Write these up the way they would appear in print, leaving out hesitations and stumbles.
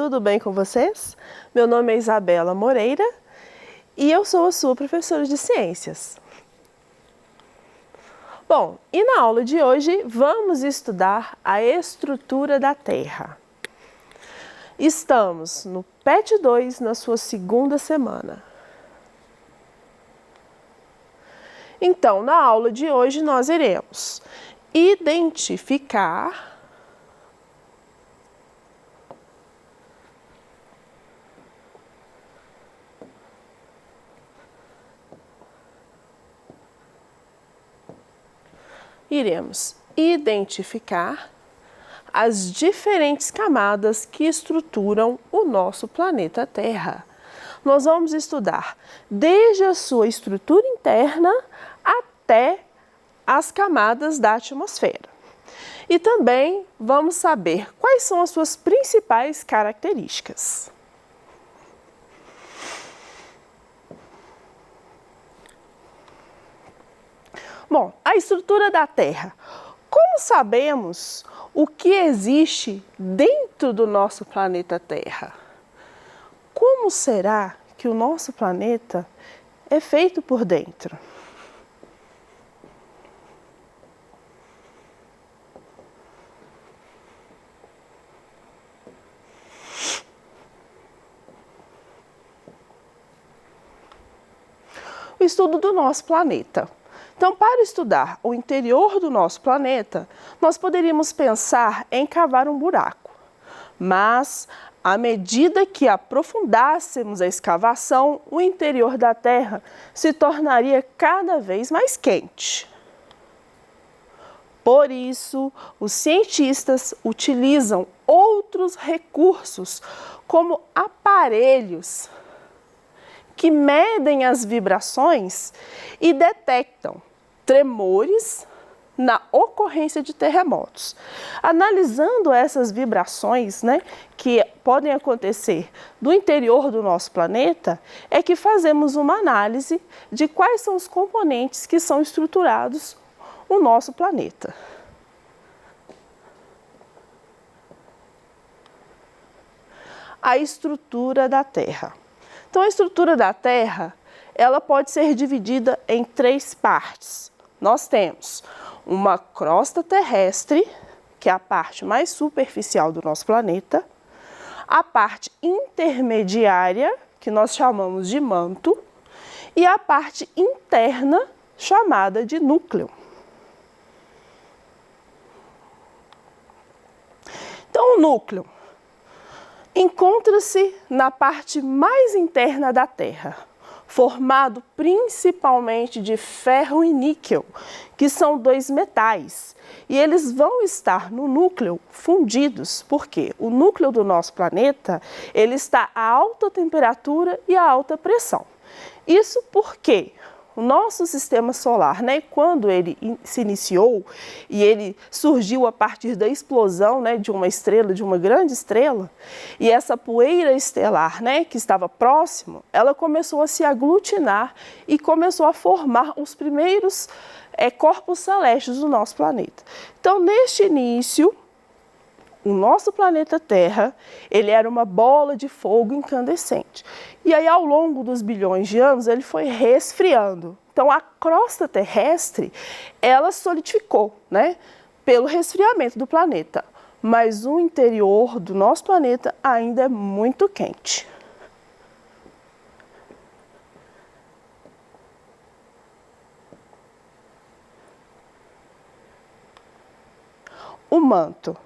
tudo bem com vocês? Meu nome é Isabela Moreira e eu sou a sua professora de ciências. Bom, e na aula de hoje vamos estudar a estrutura da Terra. Estamos no PET 2, na sua segunda semana. Então, na aula de hoje nós iremos identificar as diferentes camadas que estruturam o nosso planeta Terra. Nós vamos estudar desde a sua estrutura interna até as camadas da atmosfera. E também vamos saber quais são as suas principais características. Bom, a estrutura da Terra. Como sabemos o que existe dentro do nosso planeta Terra? Como será que o nosso planeta é feito por dentro? O estudo do nosso planeta. Então, para estudar o interior do nosso planeta, nós poderíamos pensar em cavar um buraco. Mas, à medida que aprofundássemos a escavação, o interior da Terra se tornaria cada vez mais quente. Por isso, os cientistas utilizam outros recursos, como aparelhos que medem as vibrações e detectam tremores na ocorrência de terremotos. Analisando essas vibrações, que podem acontecer do interior do nosso planeta, é que fazemos uma análise de quais são os componentes que são estruturados no nosso planeta. A estrutura da Terra. Então, a estrutura da Terra, ela pode ser dividida em três partes. Nós temos uma crosta terrestre, que é a parte mais superficial do nosso planeta, a parte intermediária, que nós chamamos de manto, e a parte interna, chamada de núcleo. Então, o núcleo encontra-se na parte mais interna da Terra, formado principalmente de ferro e níquel, que são dois metais. E eles vão estar no núcleo fundidos, porque o núcleo do nosso planeta ele está a alta temperatura e a alta pressão. Isso porque o nosso sistema solar, quando ele se iniciou e ele surgiu a partir da explosão de uma estrela, de uma grande estrela, e essa poeira estelar que estava próximo, ela começou a se aglutinar e começou a formar os primeiros corpos celestes do nosso planeta. Então, neste início, o nosso planeta Terra, ele era uma bola de fogo incandescente. E aí, ao longo dos bilhões de anos, ele foi resfriando. Então, a crosta terrestre, ela solidificou, pelo resfriamento do planeta. Mas o interior do nosso planeta ainda é muito quente. O manto.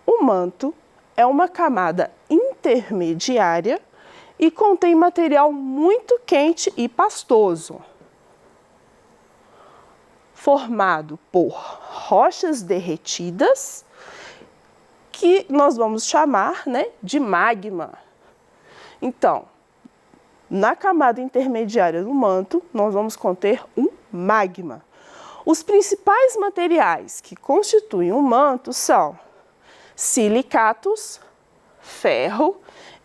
O manto é uma camada intermediária e contém material muito quente e pastoso, formado por rochas derretidas, que nós vamos chamar de magma. Então, na camada intermediária do manto, nós vamos conter um magma. Os principais materiais que constituem o manto são silicatos, ferro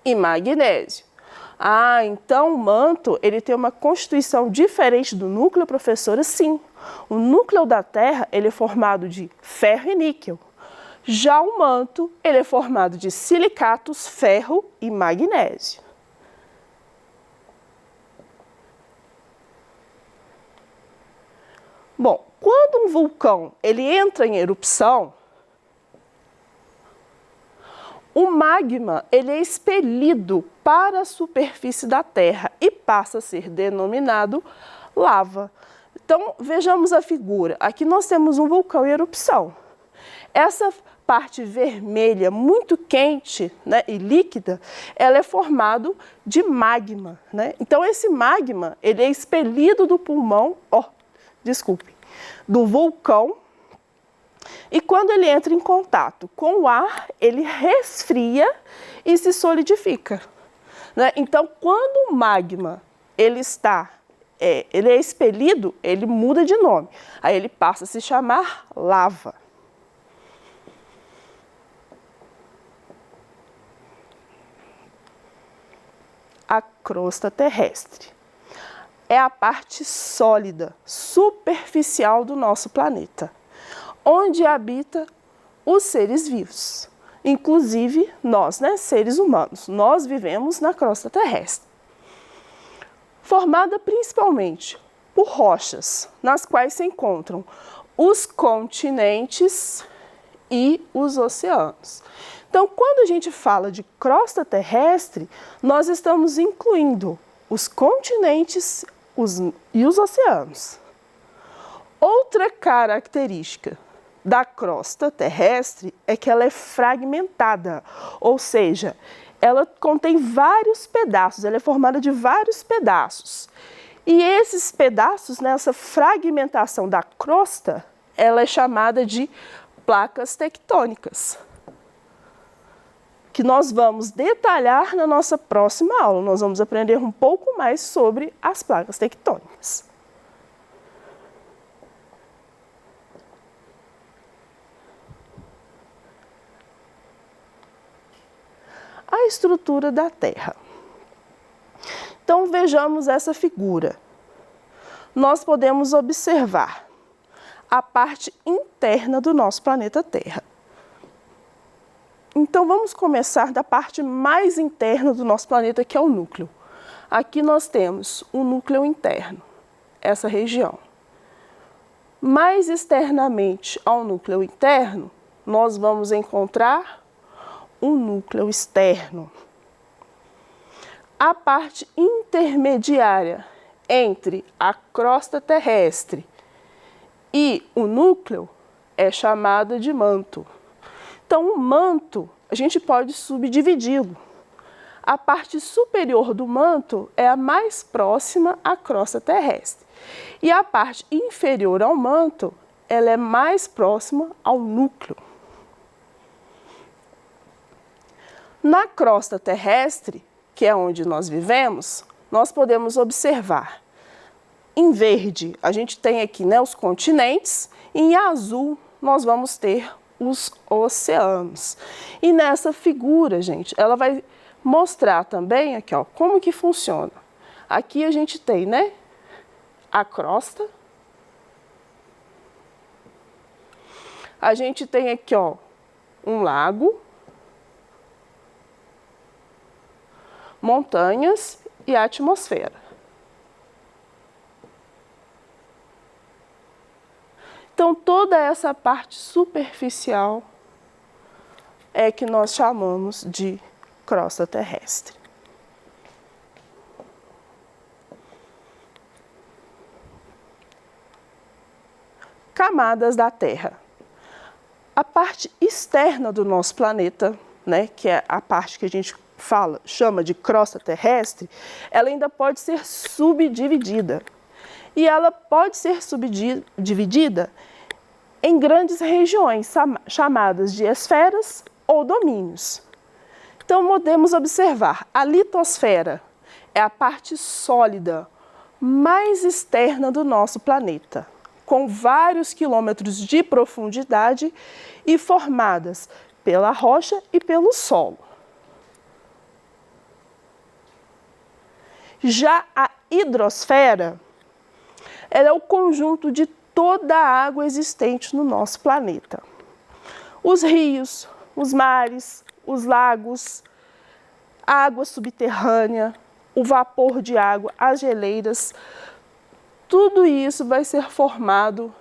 e magnésio. Então o manto ele tem uma constituição diferente do núcleo, professora? Sim. O núcleo da Terra ele é formado de ferro e níquel. Já o manto, ele é formado de silicatos, ferro e magnésio. Bom, quando um vulcão ele entra em erupção, o magma ele é expelido para a superfície da Terra e passa a ser denominado lava. Então, vejamos a figura. Aqui nós temos um vulcão em erupção. Essa parte vermelha, muito quente, né, e líquida, ela é formada de magma, né? Então, esse magma ele é expelido do pulmão, do vulcão, e quando ele entra em contato com o ar, ele resfria e se solidifica, né? Então, quando o magma ele é expelido, ele muda de nome. Aí ele passa a se chamar lava. A crosta terrestre é a parte sólida, superficial do nosso planeta, onde habita os seres vivos, inclusive nós, né, seres humanos. Nós vivemos na crosta terrestre, formada principalmente por rochas, nas quais se encontram os continentes e os oceanos. Então, quando a gente fala de crosta terrestre, nós estamos incluindo os continentes e os oceanos. Outra característica da crosta terrestre é que ela é fragmentada, ou seja, ela contém vários pedaços, ela é formada de vários pedaços. E esses pedaços, nessa fragmentação da crosta, ela é chamada de placas tectônicas, que nós vamos detalhar na nossa próxima aula. Nós vamos aprender um pouco mais sobre as placas tectônicas. A estrutura da Terra. Então, vejamos essa figura. Nós podemos observar a parte interna do nosso planeta Terra. Então, vamos começar da parte mais interna do nosso planeta, que é o núcleo. Aqui nós temos o núcleo interno, essa região. Mais externamente ao núcleo interno, nós vamos encontrar o núcleo externo. A parte intermediária entre a crosta terrestre e o núcleo é chamada de manto. Então, o manto, a gente pode subdividi-lo. A parte superior do manto é a mais próxima à crosta terrestre. E a parte inferior ao manto, ela é mais próxima ao núcleo. Na crosta terrestre, que é onde nós vivemos, nós podemos observar. Em verde, a gente tem aqui, né, os continentes, e em azul nós vamos ter os oceanos. E nessa figura, gente, ela vai mostrar também aqui, ó, como que funciona. Aqui a gente tem, né, a crosta. A gente tem aqui, ó, um lago, montanhas e a atmosfera. Então, toda essa parte superficial é que nós chamamos de crosta terrestre. Camadas da Terra. A parte externa do nosso planeta, né, que é a parte que a gente chama de crosta terrestre, ela ainda pode ser subdividida. E ela pode ser subdividida em grandes regiões, chamadas de esferas ou domínios. Então, podemos observar, a litosfera é a parte sólida mais externa do nosso planeta, com vários quilômetros de profundidade e formadas pela rocha e pelo solo. Já a hidrosfera, ela é o conjunto de toda a água existente no nosso planeta. Os rios, os mares, os lagos, a água subterrânea, o vapor de água, as geleiras, tudo isso vai ser formado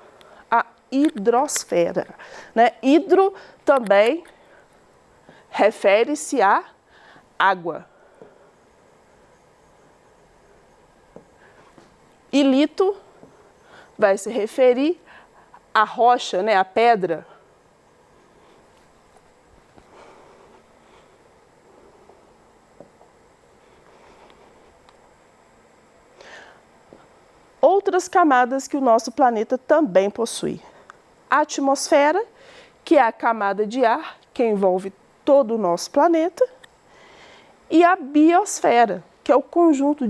a hidrosfera, né? Hidro também refere-se à água. E lito vai se referir à rocha, né, à pedra. Outras camadas que o nosso planeta também possui. A atmosfera, que é a camada de ar que envolve todo o nosso planeta, e a biosfera, que é o conjunto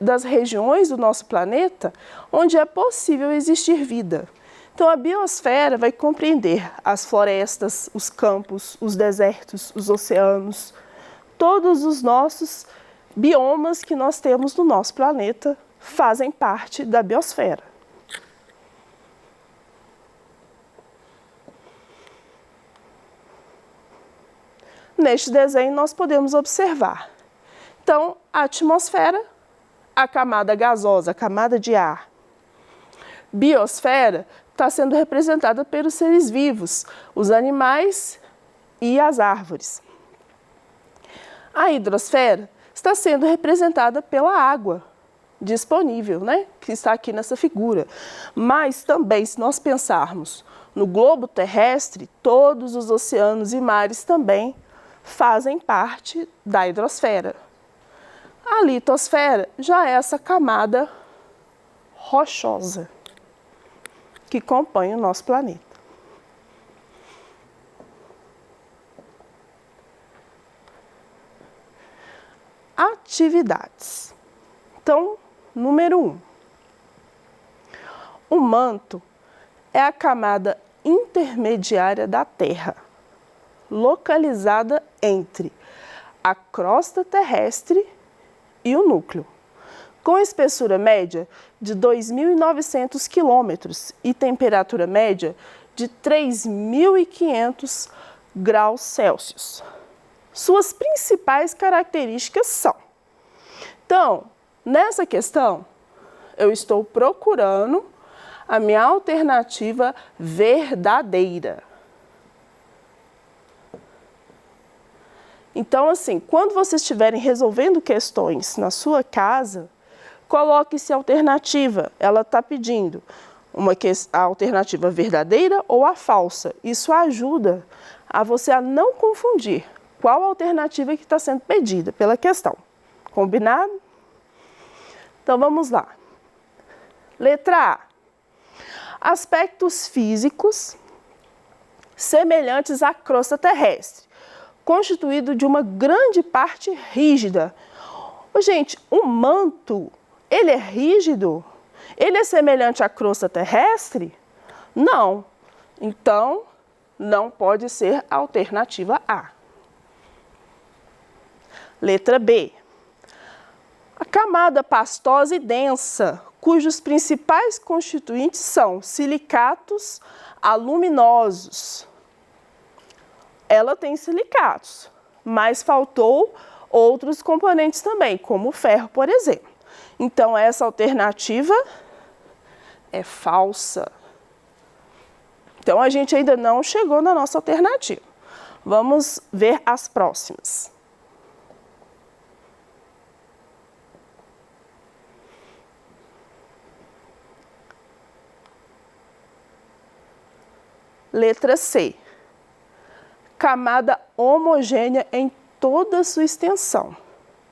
das regiões do nosso planeta onde é possível existir vida. Então, a biosfera vai compreender as florestas, os campos, os desertos, os oceanos, todos os nossos biomas que nós temos no nosso planeta fazem parte da biosfera. Neste desenho nós podemos observar, então, a atmosfera, a camada gasosa, a camada de ar. Biosfera está sendo representada pelos seres vivos, os animais e as árvores. A hidrosfera está sendo representada pela água disponível, né, que está aqui nessa figura. Mas também, se nós pensarmos no globo terrestre, todos os oceanos e mares também fazem parte da hidrosfera. A litosfera já é essa camada rochosa que compõe o nosso planeta. Atividades. Então, número 1. O manto é a camada intermediária da Terra, localizada entre a crosta terrestre e o núcleo, com espessura média de 2.900 quilômetros e temperatura média de 3.500 graus Celsius. Suas principais características são... Então, nessa questão, eu estou procurando a minha alternativa verdadeira. Então, assim, quando vocês estiverem resolvendo questões na sua casa, coloque-se a alternativa. Ela está pedindo a alternativa verdadeira ou a falsa. Isso ajuda a você a não confundir qual a alternativa que está sendo pedida pela questão. Combinado? Então, vamos lá. Letra A. Aspectos físicos semelhantes à crosta terrestre, constituído de uma grande parte rígida. Gente, o manto, ele é rígido? Ele é semelhante à crosta terrestre? Não. Então, não pode ser a alternativa A. Letra B. A camada pastosa e densa, cujos principais constituintes são silicatos aluminosos. Ela tem silicatos, mas faltou outros componentes também, como o ferro, por exemplo. Então, essa alternativa é falsa. Então, a gente ainda não chegou na nossa alternativa. Vamos ver as próximas. Letra C. Camada homogênea em toda a sua extensão,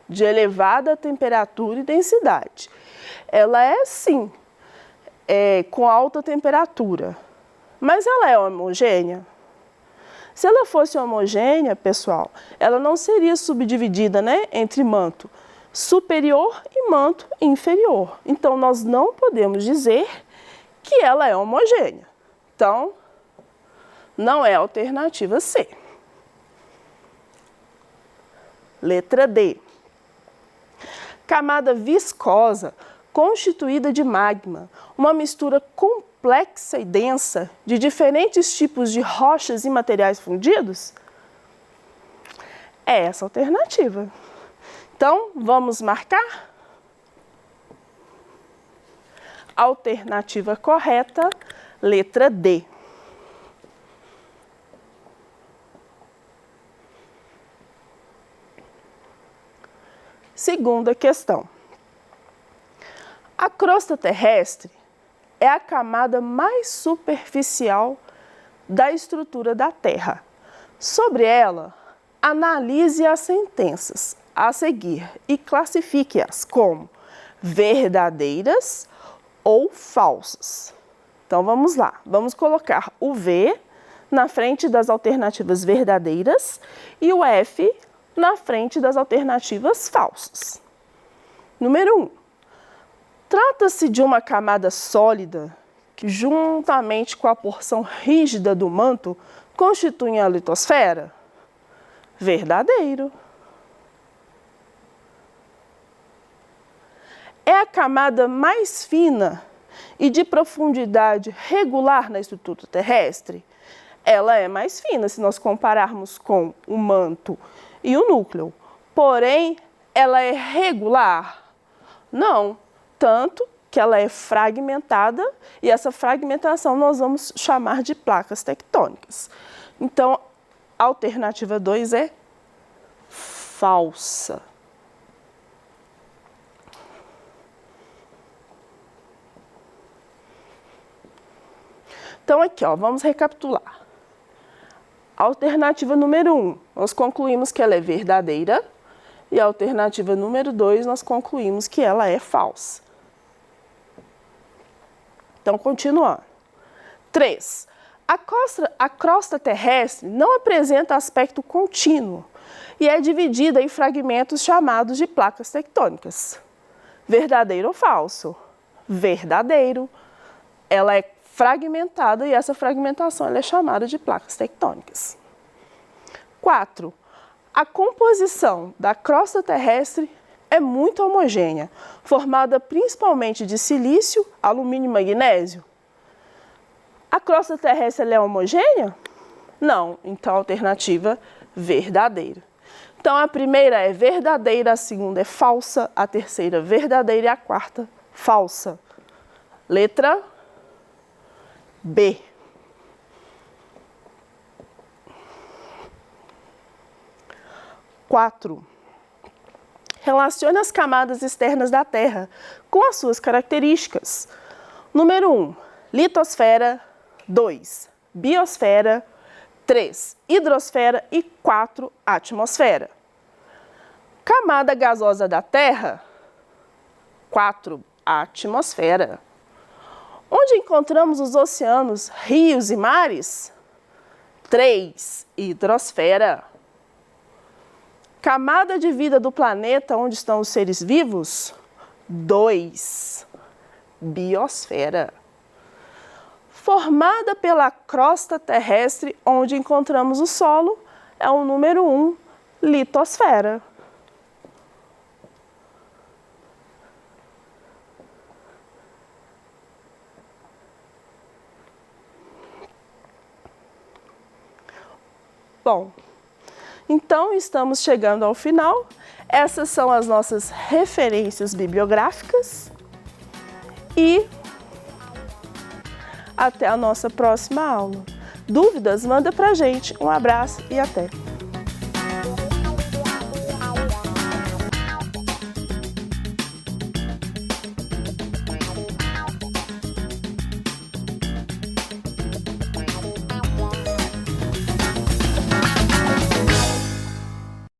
de elevada temperatura e densidade. Ela é, sim, com alta temperatura, mas ela é homogênea? Se ela fosse homogênea, pessoal, ela não seria subdividida, né, entre manto superior e manto inferior. Então, nós não podemos dizer que ela é homogênea. Então, não é a alternativa C. Letra D. Camada viscosa constituída de magma, uma mistura complexa complexa e densa de diferentes tipos de rochas e materiais fundidos? É essa a alternativa. Então, vamos marcar? Alternativa correta, letra D. Segunda questão. A crosta terrestre é a camada mais superficial da estrutura da Terra. Sobre ela, analise as sentenças a seguir e classifique-as como verdadeiras ou falsas. Então, vamos lá. Vamos colocar o V na frente das alternativas verdadeiras e o F na frente das alternativas falsas. Número 1. Trata-se de uma camada sólida que, juntamente com a porção rígida do manto, constituem a litosfera? Verdadeiro. É a camada mais fina e de profundidade regular na estrutura terrestre? Ela é mais fina se nós compararmos com o manto e o núcleo. Porém, ela é regular? Não, tanto que ela é fragmentada e essa fragmentação nós vamos chamar de placas tectônicas. Então, a alternativa 2 é falsa. Então, aqui, ó, vamos recapitular. A alternativa número 1, nós concluímos que ela é verdadeira. E a alternativa número 2, nós concluímos que ela é falsa. Então, continuando. 3. A crosta terrestre não apresenta aspecto contínuo e é dividida em fragmentos chamados de placas tectônicas. Verdadeiro ou falso? Verdadeiro. Ela é fragmentada e essa fragmentação ela é chamada de placas tectônicas. 4. A composição da crosta terrestre é muito homogênea, formada principalmente de silício, alumínio e magnésio. A crosta terrestre ela é homogênea? Não, então a alternativa verdadeira. Então a primeira é verdadeira, a segunda é falsa, a terceira verdadeira e a quarta falsa. Letra B. Quatro. Relacione as camadas externas da Terra com as suas características. Número 1, litosfera. 2, biosfera. 3, hidrosfera. E 4, atmosfera. Camada gasosa da Terra. 4, atmosfera. Onde encontramos os oceanos, rios e mares? 3, hidrosfera. Camada de vida do planeta onde estão os seres vivos? 2, biosfera. Formada pela crosta terrestre onde encontramos o solo, é o número 1, litosfera. Bom, então estamos chegando ao final. Essas são as nossas referências bibliográficas e até a nossa próxima aula. Dúvidas? Manda pra gente. Um abraço e até!